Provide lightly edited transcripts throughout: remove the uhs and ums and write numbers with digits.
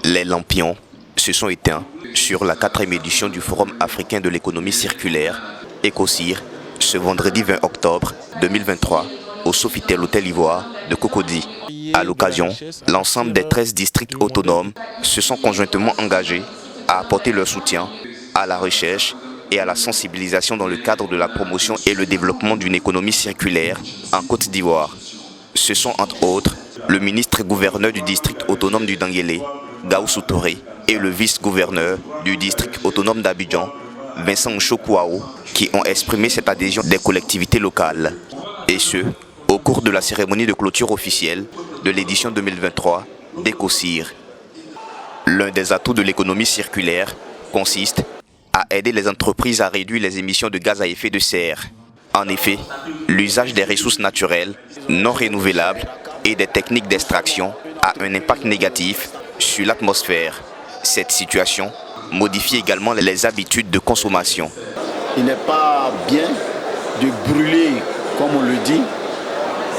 Les lampions se sont éteints sur la 4e édition du Forum africain de l'économie circulaire, ECOCIR, ce vendredi 20 octobre 2023 au Sofitel Hôtel Ivoire de Cocody. À l'occasion, l'ensemble des 13 districts autonomes se sont conjointement engagés à apporter leur soutien à la recherche et à la sensibilisation dans le cadre de la promotion et le développement d'une économie circulaire en Côte d'Ivoire. Ce sont entre autres le ministre-gouverneur du district autonome du Denguélé, Gaussou Touré, et le vice-gouverneur du district autonome d'Abidjan, Vincent Chokouao, qui ont exprimé cette adhésion des collectivités locales. Et ce, au cours de la cérémonie de clôture officielle de l'édition 2023 d'ECOCIR. L'un des atouts de l'économie circulaire consiste à aider les entreprises à réduire les émissions de gaz à effet de serre. En effet, l'usage des ressources naturelles non renouvelables et des techniques d'extraction a un impact négatif sur l'atmosphère. Cette situation modifie également les habitudes de consommation. Il n'est pas bien de brûler, comme on le dit,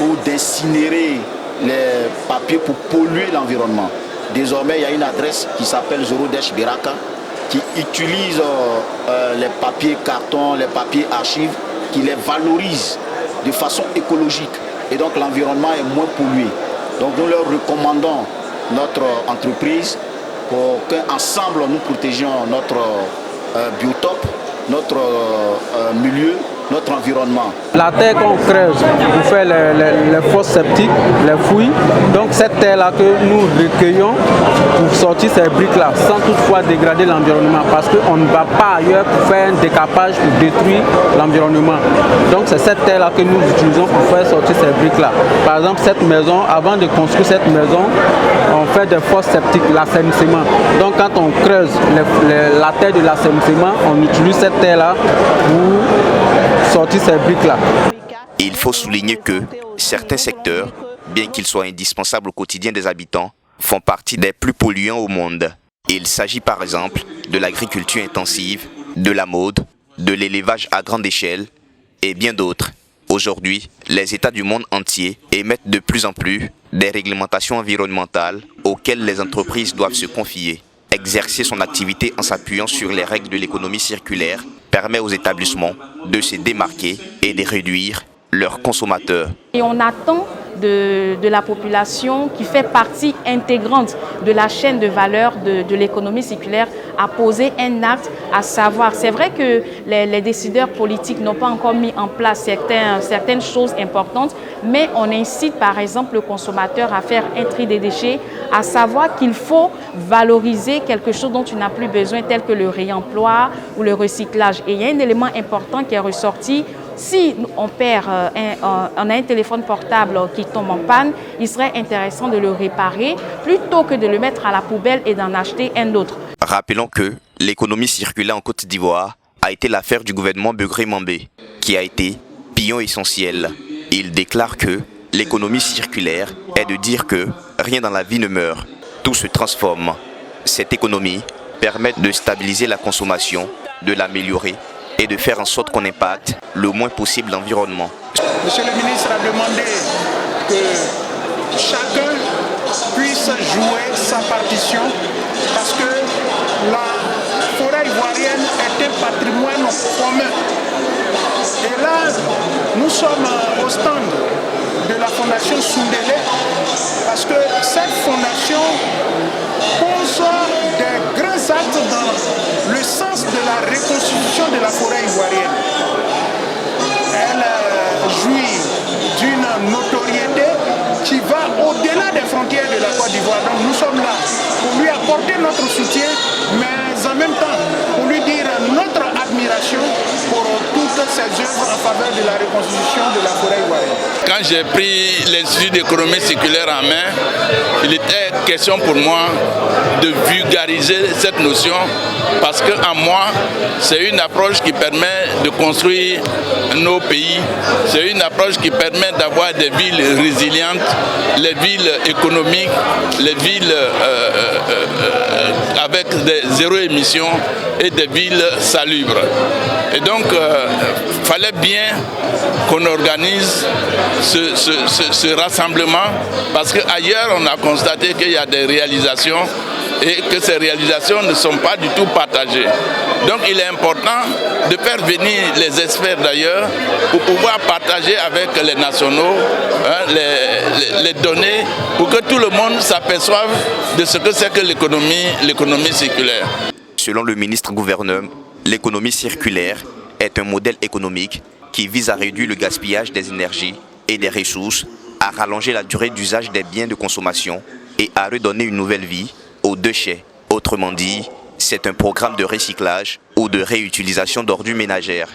ou d'incinérer les papiers pour polluer l'environnement. Désormais, il y a une adresse qui s'appelle Zorodesh Biraka qui utilise les papiers carton, les papiers archives, qui les valorise de façon écologique. Et donc l'environnement est moins pollué. Donc nous leur recommandons notre entreprise pour qu'ensemble nous protégions notre biotope, notre milieu, notre environnement. La terre qu'on creuse pour faire les fosses septiques, les fouilles, donc cette terre-là que nous recueillons pour sortir ces briques-là, sans toutefois dégrader l'environnement, parce qu'on ne va pas ailleurs pour faire un décapage pour détruire l'environnement. Donc c'est cette terre-là que nous utilisons pour faire sortir ces briques-là. Par exemple, cette maison, avant de construire cette maison, on fait des fosses septiques, l'assainissement. Donc quand on creuse la terre de l'assainissement, on utilise cette terre-là pour sortir ces briques-là. Il faut souligner que certains secteurs, bien qu'ils soient indispensables au quotidien des habitants, font partie des plus polluants au monde. Il s'agit par exemple de l'agriculture intensive, de la mode, de l'élevage à grande échelle et bien d'autres. Aujourd'hui, les États du monde entier émettent de plus en plus des réglementations environnementales auxquelles les entreprises doivent se confier. Exercer son activité en s'appuyant sur les règles de l'économie circulaire permet aux établissements de se démarquer et de réduire leurs consommateurs. Et on attend de la population qui fait partie intégrante de la chaîne de valeur de l'économie circulaire à poser un acte, à savoir, c'est vrai que les décideurs politiques n'ont pas encore mis en place certaines choses importantes, mais on incite par exemple le consommateur à faire un tri des déchets, à savoir qu'il faut valoriser quelque chose dont tu n'as plus besoin, tel que le réemploi ou le recyclage. Et il y a un élément important qui est ressorti. Si on a un téléphone portable qui tombe en panne, il serait intéressant de le réparer plutôt que de le mettre à la poubelle et d'en acheter un autre. Rappelons que l'économie circulaire en Côte d'Ivoire a été l'affaire du gouvernement Begré-Mambé, qui a été pignon essentiel. Il déclare que l'économie circulaire est de dire que rien dans la vie ne meurt, tout se transforme. Cette économie permet de stabiliser la consommation, de l'améliorer et de faire en sorte qu'on impacte le moins possible l'environnement. Monsieur le ministre a demandé que chacun puisse jouer sa partition parce que la forêt ivoirienne est un patrimoine commun. Et là, nous sommes au stand de la Fondation Soundélé parce que cette fondation pose des grands actes dans le sens de la reconstitution de la forêt ivoirienne. Elle jouit d'une notoriété qui va au-delà des frontières de la Côte d'Ivoire. Donc nous sommes là pour lui apporter notre soutien, mais en même temps pour lui dire notre admiration pour toutes ces œuvres en faveur de la reconstitution de la forêt ivoirienne. Quand j'ai pris l'Institut d'économie circulaire en main, il était question pour moi de vulgariser cette notion parce qu'en moi, c'est une approche qui permet de construire nos pays, c'est une approche qui permet d'avoir des villes résilientes, les villes économiques, les villes avec des zéro émission et des villes salubres. Et donc, il fallait bien qu'on organise ce rassemblement parce qu'ailleurs, on a constaté qu'il y a des réalisations et que ces réalisations ne sont pas du tout partagées. Donc il est important de faire venir les experts d'ailleurs pour pouvoir partager avec les nationaux les données pour que tout le monde s'aperçoive de ce que c'est que l'économie circulaire. Selon le ministre-gouverneur, l'économie circulaire est un modèle économique qui vise à réduire le gaspillage des énergies et des ressources, à rallonger la durée d'usage des biens de consommation et à redonner une nouvelle vie aux déchets. Autrement dit, c'est un programme de recyclage ou de réutilisation d'ordures ménagères.